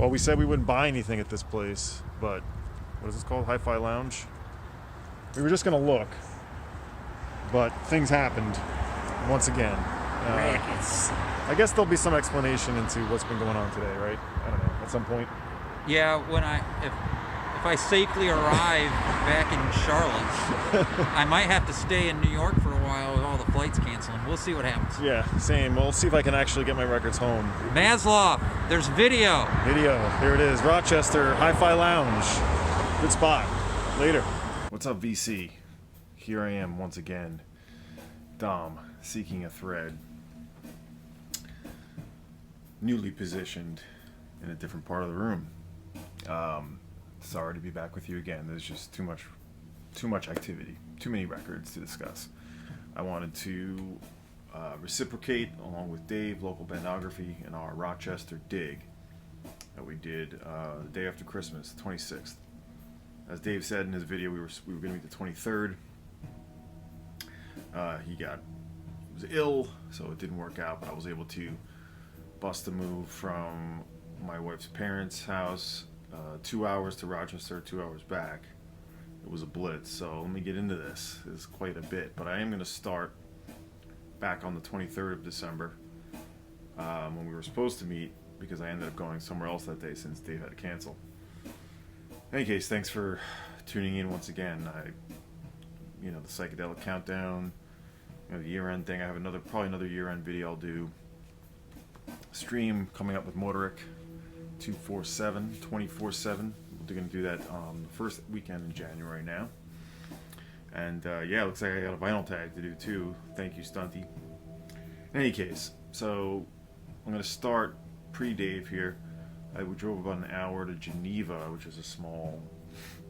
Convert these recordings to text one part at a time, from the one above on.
Well, we said we wouldn't buy anything at this place, but what is this called? Hi-Fi Lounge? We were just going to look, but things happened once again. Rackets. I guess there'll be some explanation into what's been going on today, right? I don't know, at some point. Yeah, if I safely arrive back in Charlotte, I might have to stay in New York for a while with all the flights canceling. We'll see what happens. Yeah, same. We'll see if I can actually get my records home. Maslow, there's video. Video. Here it is. Rochester, Hi-Fi Lounge. Good spot. Later. What's up, VC? Here I am once again. Dom, seeking a thread. Newly positioned in a different part of the room. Sorry to be back with you again. There's just too much activity, too many records to discuss. I wanted to reciprocate along with Dave, Localbandography, and our Rochester dig that we did the day after Christmas, the 26th. As Dave said in his video, we were going to meet the 23rd. He was ill, so it didn't work out, but I was able to bust a move from my wife's parents' house, 2 hours to Rochester, 2 hours back. It was a blitz, so let me get into this. It's quite a bit, but I am going to start back on the 23rd of December when we were supposed to meet, because I ended up going somewhere else that day since Dave had to cancel. In any case, thanks for tuning in once again. The psychedelic countdown, the year-end thing. I have probably another year-end video I'll do. Stream coming up with Motoric 24/7. We're going to do that the first weekend in January now. And looks like I got a vinyl tag to do too. Thank you, Stunty. In any case, so I'm going to start pre-Dave here. We drove about an hour to Geneva, which is a small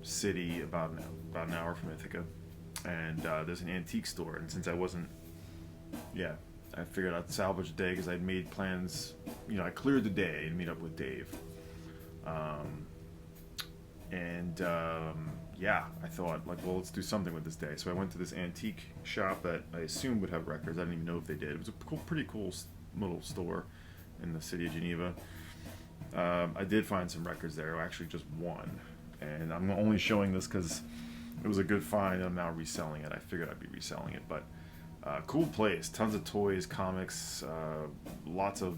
city about an hour from Ithaca. And there's an antique store. And since I figured I'd salvage the day because I'd made plans. I cleared the day to meet up with Dave. I thought, let's do something with this day. So I went to this antique shop that I assumed would have records. I didn't even know if they did. It was a pretty cool little store in the city of Geneva. I did find some records there, actually just one. And I'm only showing this because it was a good find, and I'm now reselling it. I figured I'd be reselling it, but cool place. Tons of toys, comics, lots of,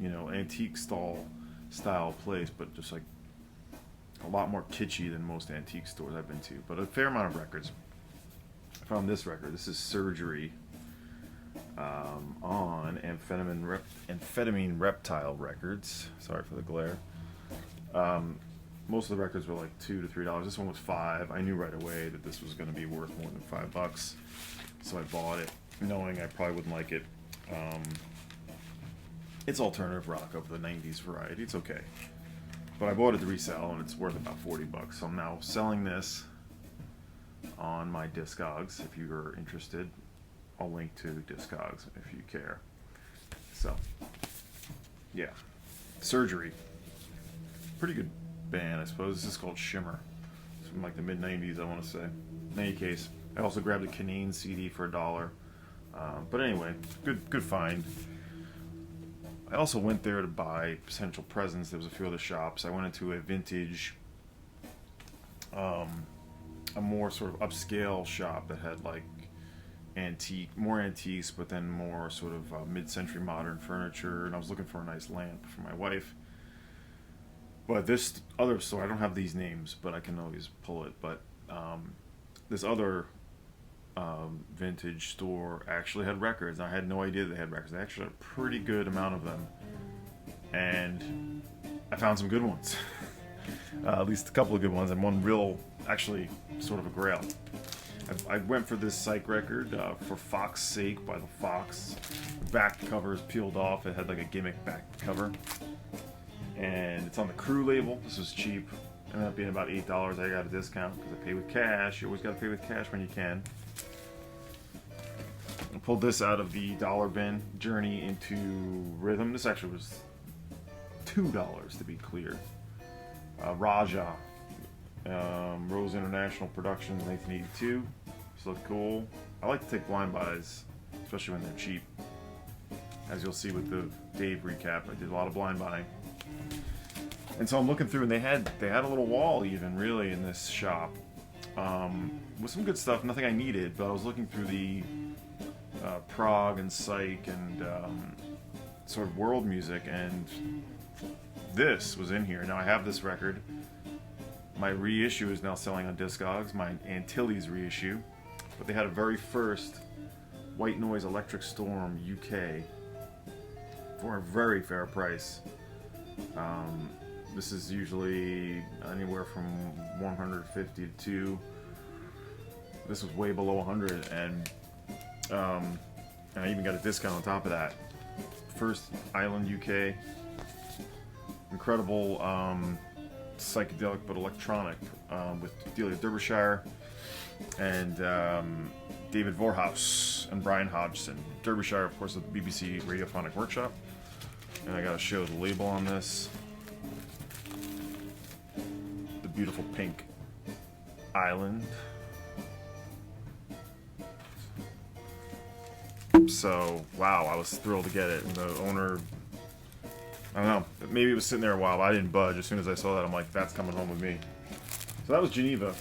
antique style place, but just like a lot more kitschy than most antique stores I've been to. But a fair amount of records. I found this record. This is Surgery on Amphetamine Reptile Records. Sorry for the glare. Most of the records were like $2 to $3. This one was $5. I knew right away that this was going to be worth more than $5, so I bought it, knowing I probably wouldn't like it. It's alternative rock of the '90s variety. It's okay, but I bought it to resell, and it's worth about $40. So I'm now selling this on my Discogs. If you are interested, I'll link to Discogs if you care. So, yeah, Surgery, pretty good band, I suppose. This is called Shimmer. It's from like the mid '90s, I want to say. In any case, I also grabbed a Canaan CD for $1. But anyway, good find. I also went there to buy potential presents. There was a few other shops. I went into a vintage, a more sort of upscale shop that had like more antiques, but then more sort of mid-century modern furniture. And I was looking for a nice lamp for my wife. But this other store, I don't have these names, but I can always pull it. But this other vintage store actually had records. I had no idea they had records. They actually had a pretty good amount of them, and I found some good ones. At least a couple of good ones, and one real, actually, sort of a grail. I went for this Psych record, For Fox's Sake by the Fox. The back cover is peeled off. It had like a gimmick back cover, and it's on the Crew label. This was cheap. Ended up being about $8. I got a discount because I pay with cash. You always got to pay with cash when you can. I pulled this out of the dollar bin. Journey into Rhythm. This actually was $2 to be clear. Raja, Rose International Productions, 1982. This looked cool. I like to take blind buys, especially when they're cheap. As you'll see with the Dave recap, I did a lot of blind buying. And so I'm looking through, and they had a little wall even really in this shop with some good stuff. Nothing I needed, but I was looking through the prog and psych and sort of world music, and this was in here. Now I have this record. My reissue is now selling on Discogs, my Antilles reissue, but they had a very first White Noise Electric Storm UK for a very fair price. This is usually anywhere from 150 to 2. This was way below 100, and I even got a discount on top of that. First Island UK, incredible psychedelic but electronic with Delia Derbyshire and David Vorhaus and Brian Hodgson. Derbyshire, of course, of the BBC Radiophonic Workshop. And I gotta show the label on this. The beautiful pink island. So, wow, I was thrilled to get it. And the owner, I don't know, maybe it was sitting there a while, but I didn't budge. As soon as I saw that, I'm like, that's coming home with me. So that was Geneva.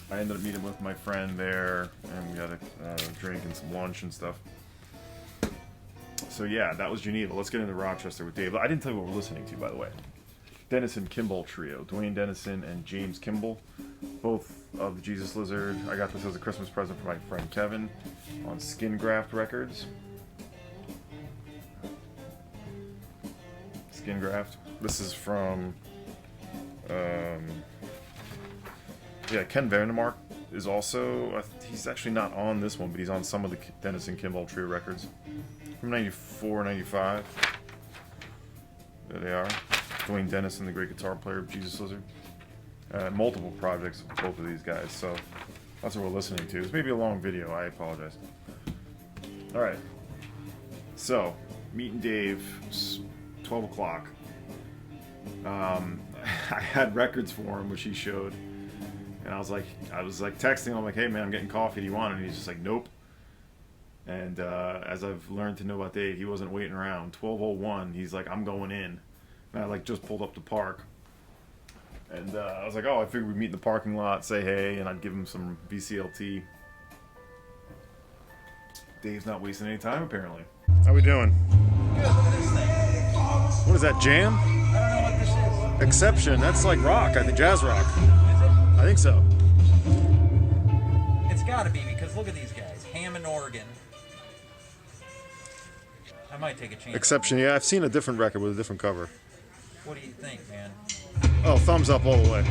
I ended up meeting with my friend there, and we had a drink and some lunch and stuff. So yeah, that was Geneva. Let's get into Rochester with Dave. I didn't tell you what we're listening to, by the way. Dennison Kimball Trio. Dwayne Dennison and James Kimball, both of the Jesus Lizard. I got this as a Christmas present for my friend Kevin on Skin Graft Records. Skin Graft. This is from, yeah, Ken Vandermark is also, he's actually not on this one, but he's on some of the Dennison Kimball Trio records from 94, 95. There they are. Dwayne Dennison, the great guitar player of Jesus Lizard. Multiple projects with both of these guys, so that's what we're listening to. It's maybe a long video, I apologize. Alright, so, meeting Dave, 12 o'clock. I had records for him, which he showed, and I was like texting him, I'm like, hey man, I'm getting coffee, do you want it? And he's just like, nope. And as I've learned to know about Dave, he wasn't waiting around. 12:01, he's like, I'm going in. And I just pulled up to park, and I was like, oh, I figured we'd meet in the parking lot, say hey, and I'd give him some VCLT. Dave's not wasting any time, apparently. How we doing? Good, look at this thing. What is that, jam? I don't know what this is. Exception, that's like rock, I think, jazz rock. Is it? I think so. It's gotta be, because look at these guys. Hammond organ. I might take a chance. Exception, yeah, I've seen a different record with a different cover. What do you think, man? Oh, thumbs up all the way.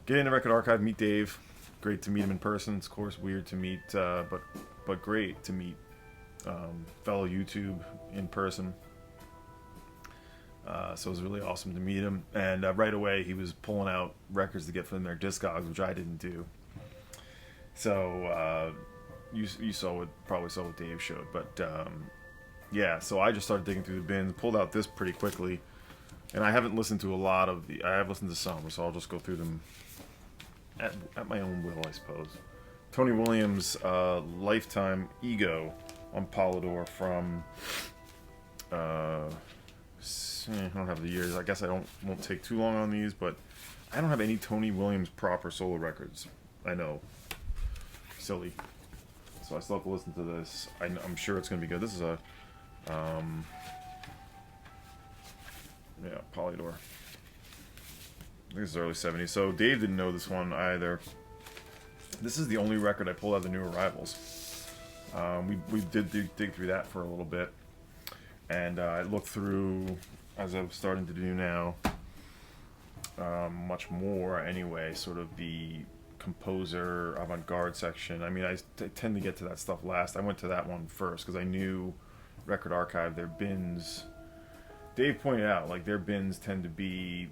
Get in the record archive, meet Dave. Great to meet him in person. It's of course weird to meet, but great to meet fellow YouTube in person. So it was really awesome to meet him. And right away he was pulling out records to get from their Discogs, which I didn't do. So you probably saw what Dave showed, but yeah. So I just started digging through the bins, pulled out this pretty quickly. And I haven't listened to a lot of the... I have listened to some, so I'll just go through them at my own will, I suppose. Tony Williams' Lifetime Ego on Polydor from... I don't have the years. I guess won't take too long on these, but I don't have any Tony Williams proper solo records. I know. Silly. So I still have to listen to this. I'm sure it's going to be good. This is a... yeah, Polydor. I think this is early 70s. So Dave didn't know this one either. This is the only record I pulled out of the New Arrivals. We did dig through that for a little bit. And I looked through, as I'm starting to do now, much more anyway, sort of the composer, avant-garde section. I mean, I tend to get to that stuff last. I went to that one first because I knew Record Archive, their bins... Dave pointed out, like, their bins tend to be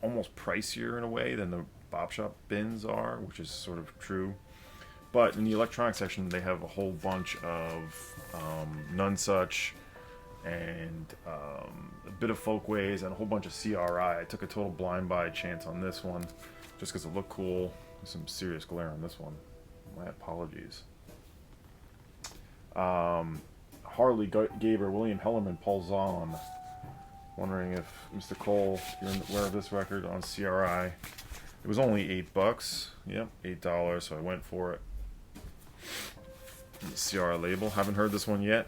almost pricier in a way than the Bop Shop bins are, which is sort of true. But in the electronic section, they have a whole bunch of Nonesuch and a bit of Folkways and a whole bunch of CRI. I took a total blind buy chance on this one just because it looked cool. There's some serious glare on this one. My apologies. Harley Gaber, William Hellerman, Paul Zahn. Wondering if Mr. Cole, you're aware of this record on CRI. It was only $8. Yep, $8, so I went for it. CRI label. Haven't heard this one yet.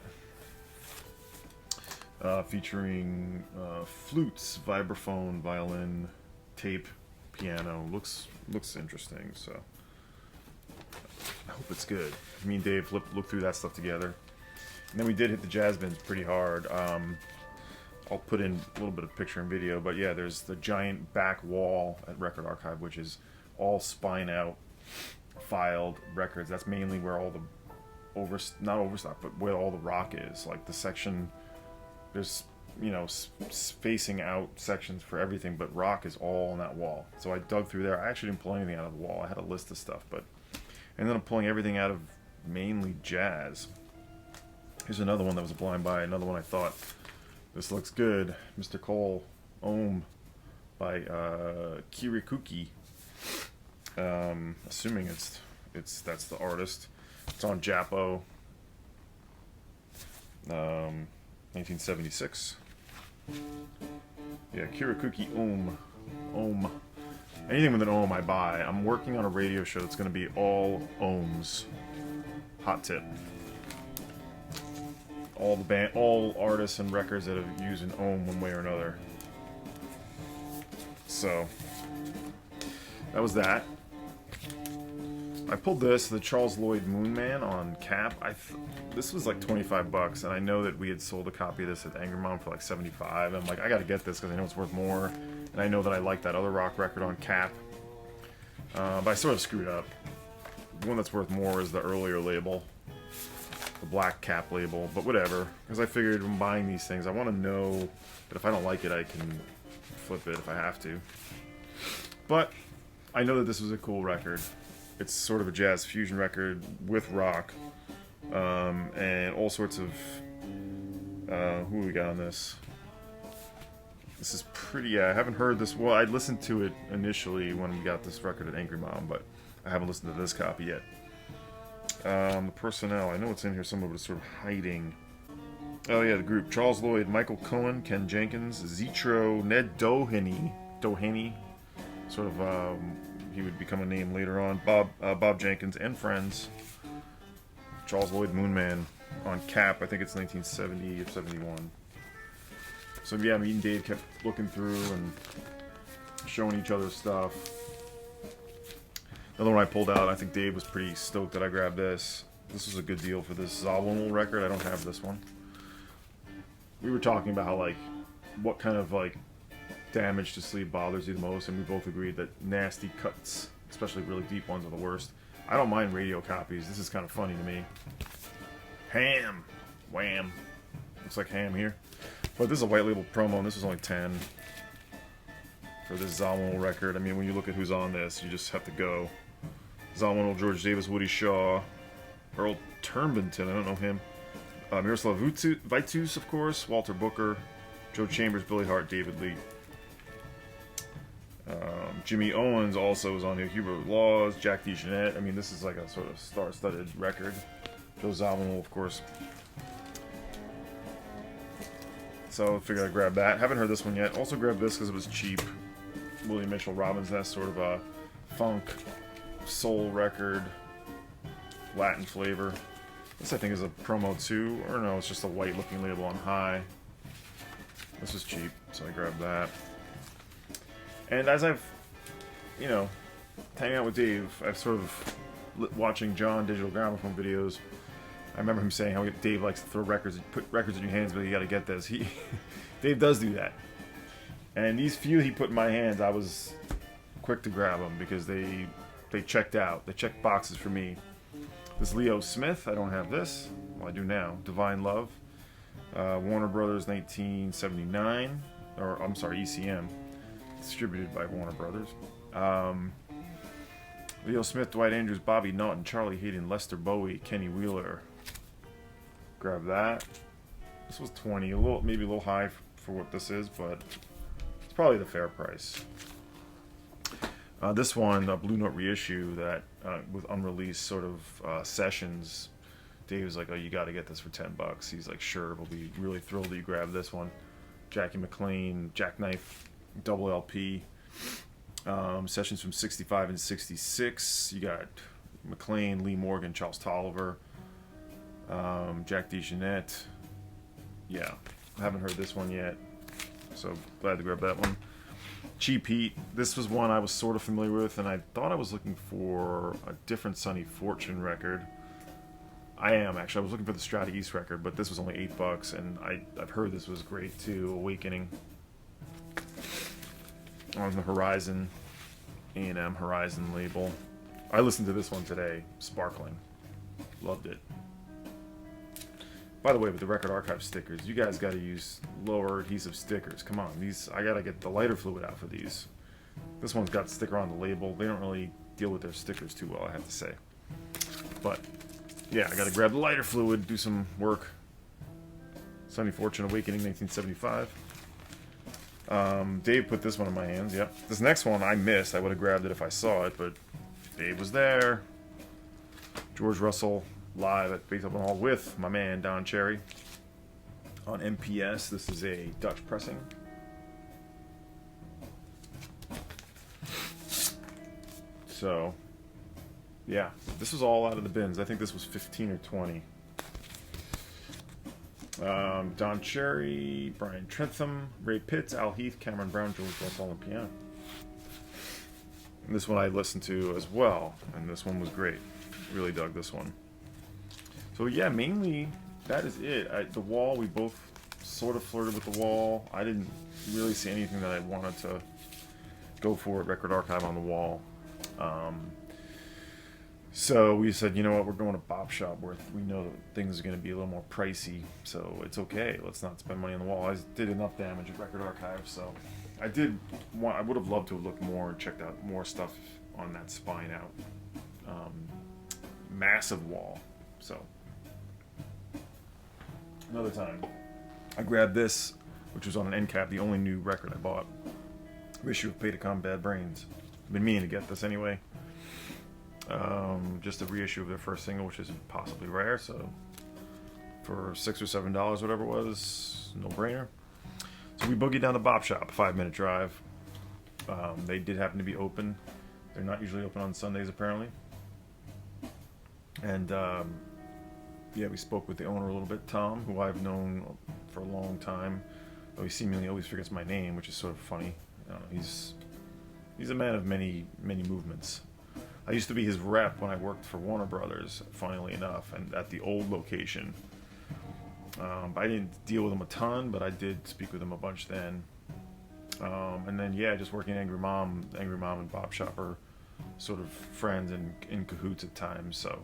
Featuring flutes, vibraphone, violin, tape, piano. Looks interesting. So I hope it's good. Me and Dave looked through that stuff together, and then we did hit the jazz bins pretty hard. I'll put in a little bit of picture and video, but yeah, there's the giant back wall at Record Archive, which is all spine out filed records. That's mainly where all the not overstock, but where all the rock is. Like the section, there's, you know, spacing out sections for everything, but rock is all on that wall. So I dug through there. I actually didn't pull anything out of the wall. I had a list of stuff, but I ended up pulling everything out of mainly jazz. Here's another one that was a blind buy. Another one I thought, this looks good. Mr. Cole, Ohm by Kirikuki. Assuming that's the artist. It's on Japo. 1976. Yeah, Kirikuki Ohm. Anything with an Ohm I buy. I'm working on a radio show that's going to be all Ohms. Hot tip. All artists and records that have used an Ohm one way or another. So that was that. I pulled this, the Charles Lloyd Moon Man on Cap. This was like $25, and I know that we had sold a copy of this at Angry Mom for like $75. I'm like, I gotta get this because I know it's worth more, and I know that I like that other rock record on Cap. But I sort of screwed up. The one that's worth more is the earlier label, the black Cap label, but whatever. Because I figured when buying these things, I want to know that if I don't like it, I can flip it if I have to. But I know that this was a cool record. It's sort of a jazz fusion record with rock, and all sorts of. Who we got on this? This is pretty. Yeah, I haven't heard this. Well, I listened to it initially when we got this record at Angry Mom, but I haven't listened to this copy yet. The personnel. I know it's in here somewhere, but it's sort of hiding. Oh yeah, the group: Charles Lloyd, Michael Cohen, Ken Jenkins, Zetro, Ned Doheny. Sort of. He would become a name later on. Bob Jenkins and friends. Charles Lloyd Moon Man on Cap. I think it's 1970 or 71. So yeah, me and Dave kept looking through and showing each other stuff. Another one I pulled out. I think Dave was pretty stoked that I grabbed this. This was a good deal for this Zawinul record. I don't have this one. We were talking about how, like, what kind of like damage to sleep bothers you the most, and we both agreed that nasty cuts, especially really deep ones, are the worst. I don't mind radio copies. This is kind of funny to me. Ham. Wham. Looks like ham here. But this is a white label promo, and this was only 10 for this Zawinul record. I mean, when you look at who's on this, you just have to go. Zawinul, George Davis, Woody Shaw, Earl Turbenton, I don't know him. Miroslav Vitus, of course, Walter Booker, Joe Chambers, Billy Hart, David Lee. Jimmy Owens also is on here. Hubert Laws, Jack DeJohnette. I mean, this is like a sort of star-studded record. Joe Zawinul, of course. So I figured I'd grab that. Haven't heard this one yet. Also grabbed this because it was cheap. William Mitchell Robin's Nest, sort of a funk soul record, Latin flavor. This I think is a promo too, or no, it's just a white-looking label on high. This was cheap, so I grabbed that. And as I've, you know, hanging out with Dave, I've sort of watching John digital gramophone videos. I remember him saying how Dave likes to throw records, put records in your hands, but you got to get this. Dave does do that. And these few he put in my hands, I was quick to grab them because they checked out. They checked boxes for me. This Leo Smith, I don't have this. Well, I do now. Divine Love, Warner Brothers, 1979, or I'm sorry, ECM. Distributed by Warner Brothers. Leo Smith, Dwight Andrews, Bobby Naughton, Charlie Hayden, Lester Bowie, Kenny Wheeler. Grab that. This was 20, maybe a little high for what this is, but it's probably the fair price. This one, a Blue Note reissue that with unreleased sort of sessions. Dave was like, "Oh, you got to get this for $10." He's like, "Sure, we'll be really thrilled that you grab this one." Jackie McLean, Jackknife, double LP. Sessions from 65 and 66. You got McLean, Lee Morgan, Charles Tolliver, Jack DeJohnette. Yeah, I haven't heard this one yet, so glad to grab that one. Cheap Heat. This was one I was sort of familiar with, and I thought I was looking for a different Sonny Fortune record. I am actually. I was looking for the Strata East record, but this was only $8, and I've heard this was great too. Awakening on the Horizon, A&M Horizon label. I listened to this one today. Sparkling. Loved it. By the way, with the Record Archive stickers, you guys got to use lower adhesive stickers. Come on, these I got to get the lighter fluid out for these. This one's got sticker on the label. They don't really deal with their stickers too well, I have to say. But yeah, I got to grab the lighter fluid, do some work. Sonny Fortune, Awakening, 1975. Dave put this one in my hands. Yep. This next one I missed. I would have grabbed it if I saw it, but Dave was there. George Russell live at Beethoven Hall with my man Don Cherry on MPS. This is a Dutch pressing. So, yeah, this was all out of the bins. I think this was 15 or 20. Don Cherry, Brian Trentham, Ray Pitts, Al Heath, Cameron Brown, George Russell on piano. And this one I listened to as well, and this one was great. Really dug this one. So yeah, mainly that is it. The Wall, we both sort of flirted with the Wall. I didn't really see anything that I wanted to go for at Record Archive on the Wall. So we said, you know what, we're going to Bop Shop where we know that things are going to be a little more pricey, so it's okay. Let's not spend money on the Wall. I did enough damage at Record Archive, so I would have loved to have looked more, checked out more stuff on that spine out. Massive Wall. So another time, I grabbed this, which was on an end cap, the only new record I bought. Reissue of Pay to Calm Bad Brains. I've been meaning to get this anyway. Just a reissue of their first single, which is possibly rare, so for $6 or $7, whatever it was, no brainer. So we boogied down to Bop Shop, 5-minute drive. They did happen to be open. They're not usually open on Sundays, apparently. And yeah, we spoke with the owner a little bit, Tom, who I've known for a long time, though he seemingly always forgets my name, which is sort of funny. I don't know, he's a man of many movements. I used to be his rep when I worked for Warner Brothers, funnily enough, and at the old location. I didn't deal with him a ton, but I did speak with him a bunch then. And then, yeah, just working at Angry Mom and Bop Shop are sort of friends and in cahoots at times. So,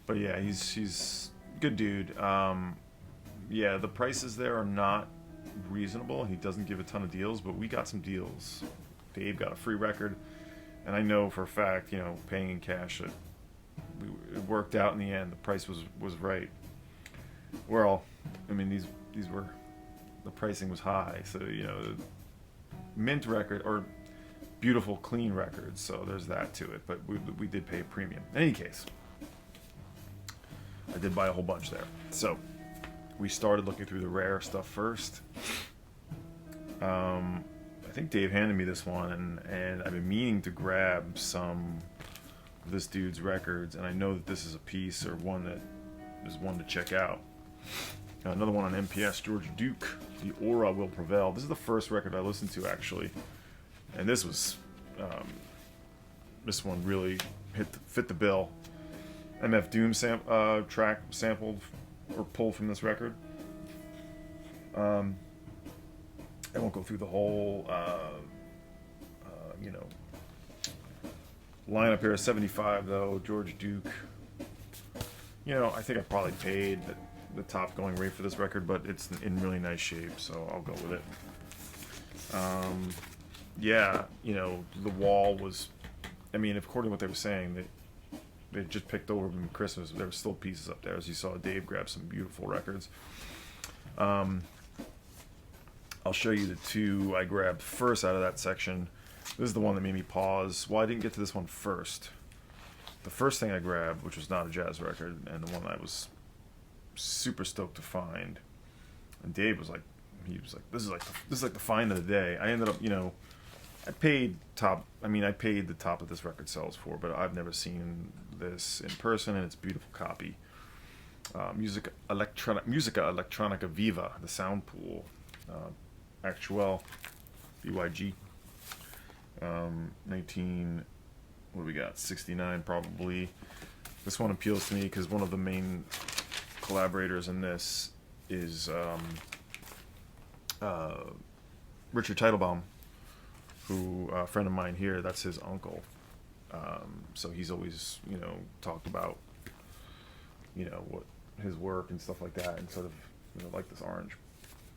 but yeah, he's a good dude. Yeah, the prices there are not reasonable. He doesn't give a ton of deals, but we got some deals. Dave got a free record. And I know for a fact, you know, paying in cash, it worked out in the end. The price was right. Well, I mean, these were, the pricing was high. So, you know, mint record, or beautiful, clean records. So there's that to it. But we did pay a premium. In any case, I did buy a whole bunch there. So we started looking through the rare stuff first. I think Dave handed me this one, and I've been meaning to grab some of this dude's records, and I know that this is a piece or one that is one to check out. Another one on MPS, George Duke, The Aura Will Prevail. This is the first record I listened to, actually, and this was this one really fit the bill. MF Doom track sampled or pulled from this record. I won't go through the whole, you know, lineup here. 75 though, George Duke. You know, I think I probably paid the top going rate for this record, but it's in really nice shape, so I'll go with it. Yeah, you know, the Wall was, I mean, according to what they were saying, they just picked over from Christmas. There were still pieces up there, as you saw. Dave grabbed some beautiful records. I'll show you the two I grabbed first out of that section. This is the one that made me pause. Well, I didn't get to this one first. The first thing I grabbed, which was not a jazz record, and the one I was super stoked to find, and Dave was like, he was like, this is like the find of the day. I ended up, I paid the top that this record sells for, but I've never seen this in person, and it's a beautiful copy. Musica Electronica Viva, the Sound Pool, Actuel, BYG, 19, what do we got, 69 probably. This one appeals to me because one of the main collaborators in this is Richard Teitelbaum, who, a friend of mine here, that's his uncle. So he's always, talked about, what his work and stuff like that, and sort of, like this orange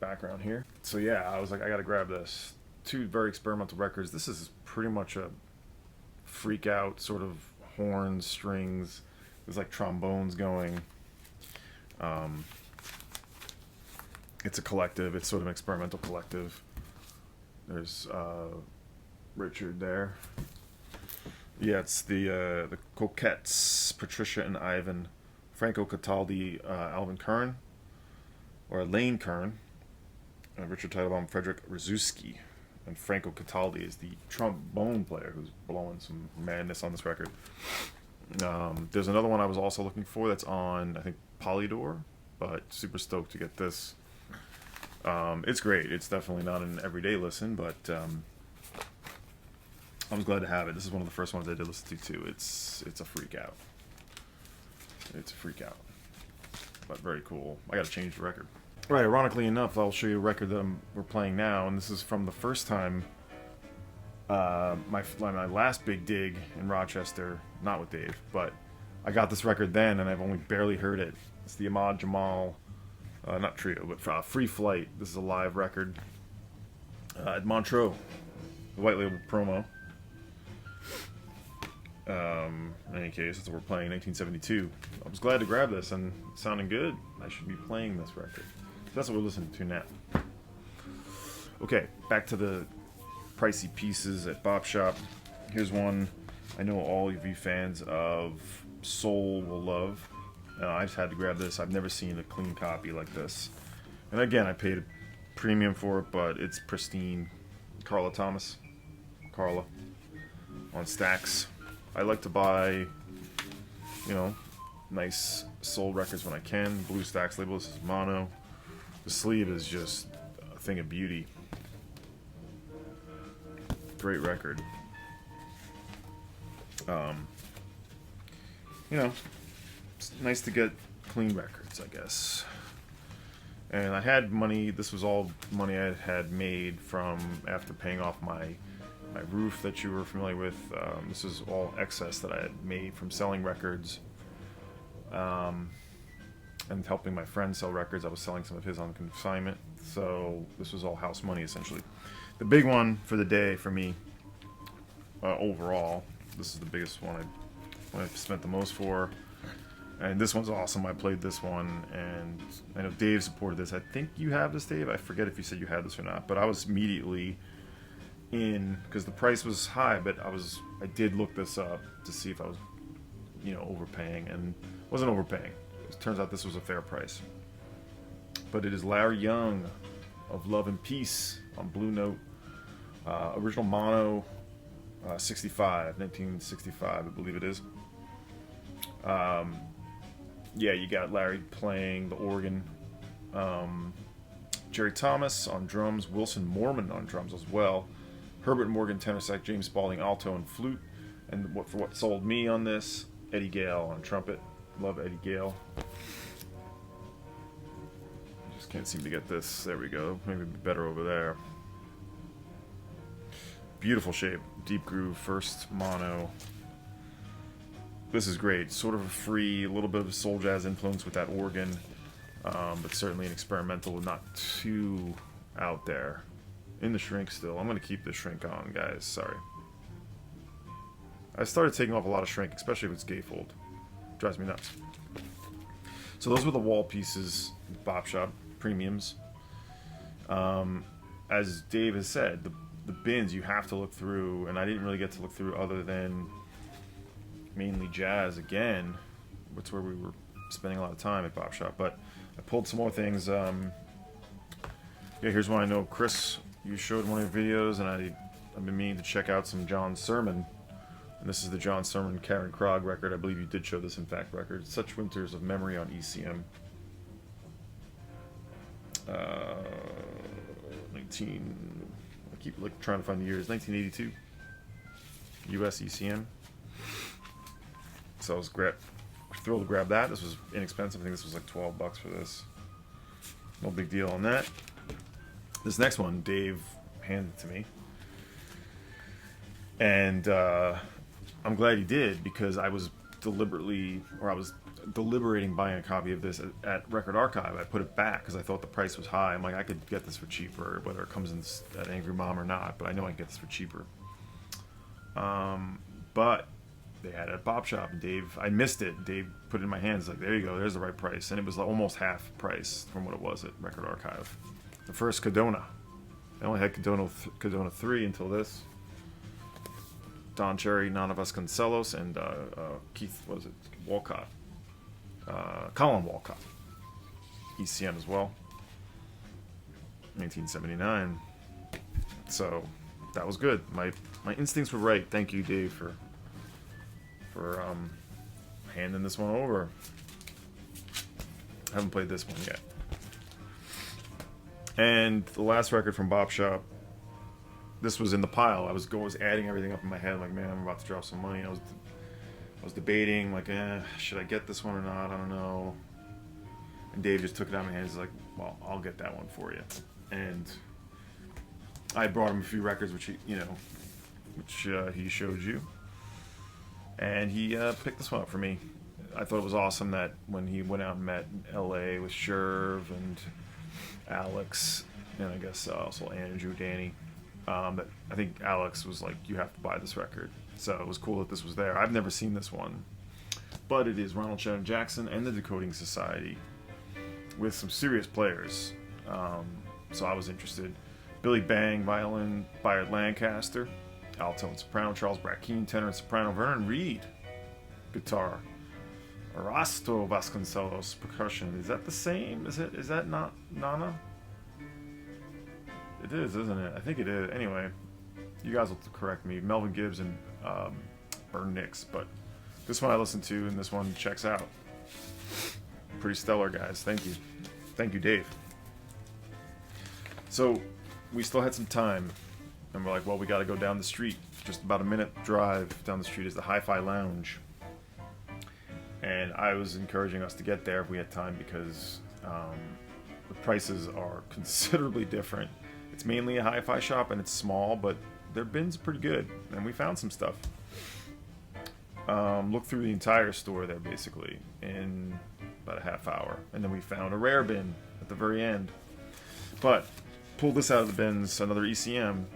background here. So yeah, I was like, I gotta grab this. Two very experimental records. This is pretty much a freak out sort of horns, strings. There's like trombones going. It's a collective. It's sort of an experimental collective. There's Richard there. Yeah, it's the Coquettes, Patricia and Ivan, Franco Cataldi, Alvin Kern, or Elaine Kern, Richard Teitelbaum, Frederick Rzuski, and Franco Cataldi is the trombone player who's blowing some madness on this record. There's another one I was also looking for that's on, I think, Polydor, but super stoked to get this. It's great. It's definitely not an everyday listen, but I was glad to have it. This is one of the first ones I did listen to too. It's a freak out. It's a freak out, but very cool. I got to change the record. Right. Ironically enough, I'll show you a record that we're playing now, and this is from the first time. My last big dig in Rochester, not with Dave, but I got this record then, and I've only barely heard it. It's the Ahmad Jamal, not trio, but Free Flight. This is a live record at Montreux, the white label promo. In any case, that's what we're playing, 1972. I was glad to grab this, and it's sounding good. I should be playing this record. So that's what we're listening to now. Okay, back to the pricey pieces at Bop Shop. Here's one I know all of you fans of soul will love. I just had to grab this. I've never seen a clean copy like this. And again, I paid a premium for it, but it's pristine. Carla Thomas. Carla. On Stax. I like to buy, nice soul records when I can. Blue Stax label. This is mono. The sleeve is just a thing of beauty. Great record. It's nice to get clean records, I guess. And I had money. This was all money I had made from after paying off my roof that you were familiar with. This is all excess that I had made from selling records and helping my friend sell records. I was selling some of his on consignment. So this was all house money, essentially. The big one for the day for me, overall, this is the biggest one I've spent the most for. And this one's awesome. I played this one, and I know Dave supported this. I think you have this, Dave. I forget if you said you had this or not, but I was immediately in, because the price was high, but I did look this up to see if I was, overpaying, and wasn't overpaying. It turns out this was a fair price. But it is Larry Young of Love and Peace on Blue Note. Original mono, 1965, I believe it is. Yeah, you got Larry playing the organ, Jerry Thomas on drums, Wilson Mormon on drums as well, Herbert Morgan tenor sax, James Spaulding alto and flute, and what sold me on this, Eddie Gale on trumpet. Love Eddie Gale. Just can't seem to get this. There we go. Maybe better over there. Beautiful shape, deep groove, first mono. This is great. Sort of a free, a little bit of a soul jazz influence with that organ, but certainly an experimental, not too out there. In the shrink still. I'm going to keep the shrink on, guys. Sorry. I started taking off a lot of shrink, especially if it's gatefold. Drives me nuts. So those were the wall pieces, Bop Shop, premiums. As Dave has said, the bins you have to look through, and I didn't really get to look through other than mainly jazz again. That's where we were spending a lot of time at Bop Shop. But I pulled some more things. Yeah, here's one I know, Chris, you showed one of your videos, and I've been meaning to check out some John Sermon. And this is the John Sermon Karen Krog record. I believe you did show this in Fact Record. Such Winters of Memory on ECM. 19... I keep trying to find the years. 1982. US ECM. So I was thrilled to grab that. This was inexpensive. I think this was like $12 for this. No big deal on that. This next one, Dave handed to me. And I'm glad he did, because I was deliberating buying a copy of this at Record Archive. I put it back because I thought the price was high. I'm like, I could get this for cheaper, whether it comes in at Angry Mom or not, but I know I can get this for cheaper. But they had it at Bop Shop, and I missed it. Dave put it in my hands, like, there you go, there's the right price. And it was like almost half price from what it was at Record Archive. The first Cadona. They only had Cadona 3 until this. Don Cherry, Nana Vasconcelos, and Keith, what was it? Walcott. Colin Walcott. ECM as well. 1979. So that was good. My instincts were right. Thank you, Dave, for handing this one over. I haven't played this one yet. And the last record from Bop Shop, this was in the pile. I was adding everything up in my head, like, man, I'm about to drop some money. I was debating, like, should I get this one or not? I don't know. And Dave just took it out of my hands. He's like, well, I'll get that one for you. And I brought him a few records, which he showed you. And he picked this one up for me. I thought it was awesome that when he went out and met in L.A. with Sherv and Alex, and I guess also Andrew, Danny, that I think Alex was like, you have to buy this record. So it was cool that this was there. I've never seen this one, but it is Ronald Shannon Jackson and the Decoding Society with some serious players. So I was interested. Billy Bang, violin, Bayard Lancaster, alto and soprano, Charles Brackeen, tenor and soprano, Vernon Reed, guitar, Erasto Vasconcelos, percussion. Is that the same? Is that not Nana? It is, isn't it? I think it is. Anyway, you guys will correct me. Melvin Gibbs and Bern Nix, but this one I listened to, and this one checks out. Pretty stellar, guys. Thank you, Dave. So we still had some time, and we're like, well, we got to go down the street. Just about a minute drive down the street is the Hi-Fi Lounge, and I was encouraging us to get there if we had time, because the prices are considerably different. It's mainly a hi-fi shop, and it's small, but their bins are pretty good, and we found some stuff. Looked through the entire store there, basically, in about a half hour, and then we found a rare bin at the very end. But pulled this out of the bins, another ECM.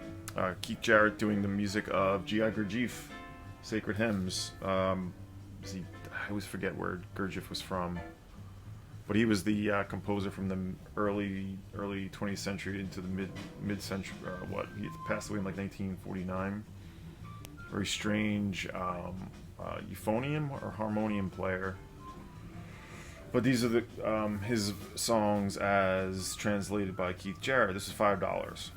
Keith Jarrett doing the music of G.I. Gurdjieff, Sacred Hymns. I always forget where Gurdjieff was from, but he was the composer from the early 20th century into the mid-century. He passed away in like 1949. Very strange euphonium or harmonium player. But these are his songs as translated by Keith Jarrett. This is $5.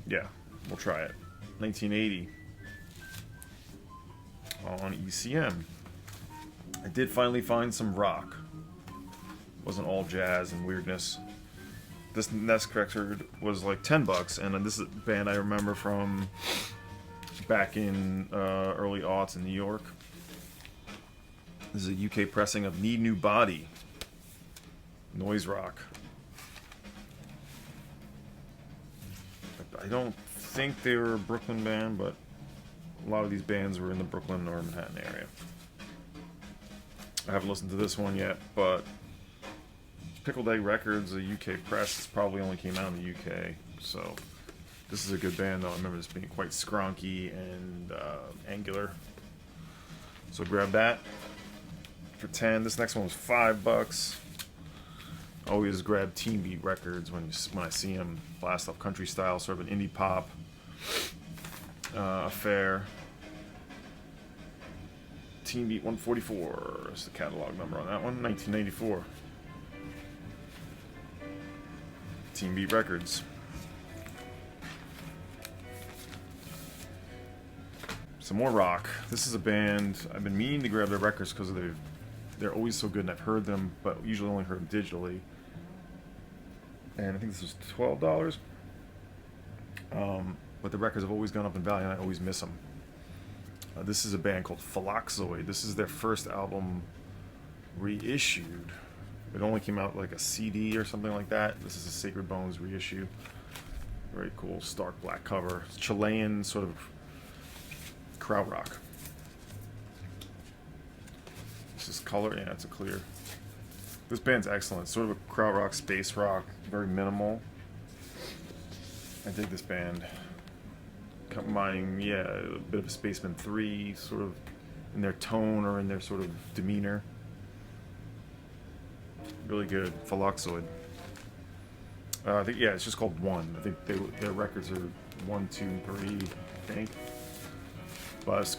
Yeah, we'll try it. 1980 on ECM. I did finally find some rock. Wasn't all jazz and weirdness. This next record was like $10, and this is a band I remember from back in early aughts in New York. This is a UK pressing of Need New Body, noise rock. I don't think they were a Brooklyn band, but a lot of these bands were in the Brooklyn or Manhattan area. I haven't listened to this one yet, but Pickled Egg Records, a UK press, this probably only came out in the UK, so this is a good band though. I remember this being quite skronky and angular. So grab that for 10. This next one was $5. Always grab Teen Beat Records when I see them. Blast off country style, sort of an indie pop affair. Teen Beat 144 is the catalog number on that one. 1994. 13 Beat Records. Some more rock. This is a band I've been meaning to grab their records because they're always so good, and I've heard them, but usually only heard them digitally. And I think this was $12. But the records have always gone up in value, and I always miss them. This is a band called Phloxoid. This is their first album reissued. It only came out like a CD or something like that. This is a Sacred Bones reissue. Very cool, stark black cover. It's Chilean sort of krautrock. This is color, yeah, it's a clear. This band's excellent. It's sort of a krautrock, space rock, very minimal. I dig this band. Combining, yeah, a bit of a Spaceman 3 sort of in their tone or in their sort of demeanor. Really good. Phloxoid. I think, yeah, it's just called One. I think their records are 1, 2, 3, I think. But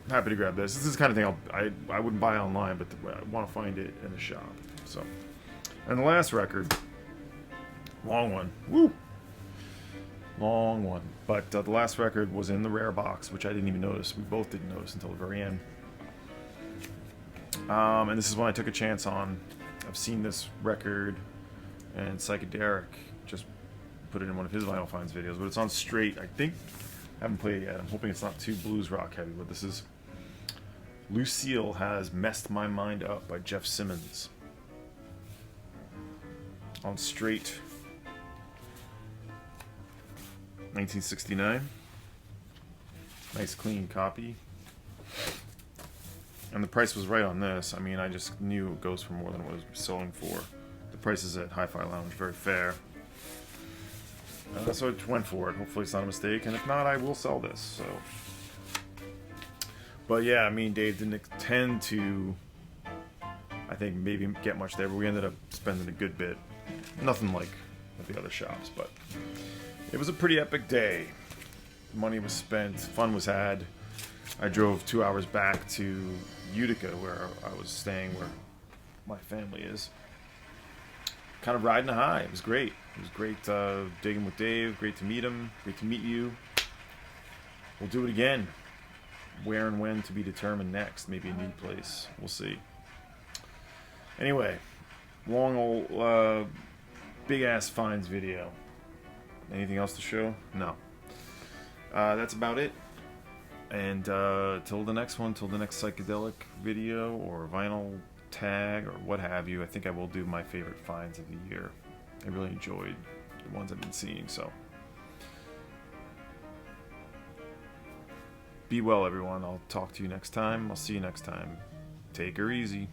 I'm happy to grab this. This is the kind of thing I wouldn't buy online, but I want to find it in a shop. So, and the last record, long one. Woo! Long one. But the last record was in the rare box, which I didn't even notice. We both didn't notice until the very end. And this is one I took a chance on. I've seen this record, and Psychedelic just put it in one of his Vinyl Finds videos, but it's on Straight. I think I haven't played it yet. I'm hoping it's not too blues rock heavy, but this is Lucille Has Messed My Mind Up by Jeff Simmons. On Straight. 1969. Nice clean copy. And the price was right on this. I mean, I just knew it goes for more than what it was selling for. The prices at Hi-Fi Lounge, very fair. So I went for it. Hopefully it's not a mistake. And if not, I will sell this. So, but yeah, I mean, Dave didn't intend to, I think, maybe get much there, but we ended up spending a good bit. Nothing like at the other shops, but it was a pretty epic day. Money was spent, fun was had. I drove 2 hours back to Utica, where I was staying, where my family is. Kind of riding a high. It was great. It was great digging with Dave. Great to meet him. Great to meet you. We'll do it again. Where and when to be determined next. Maybe a new place. We'll see. Anyway, long old big ass finds video. Anything else to show? No. That's about it. And till the next one, till the next psychedelic video or vinyl tag or what have you, I think I will do my favorite finds of the year. I really enjoyed the ones I've been seeing, so. Be well, everyone. I'll talk to you next time. I'll see you next time. Take her easy.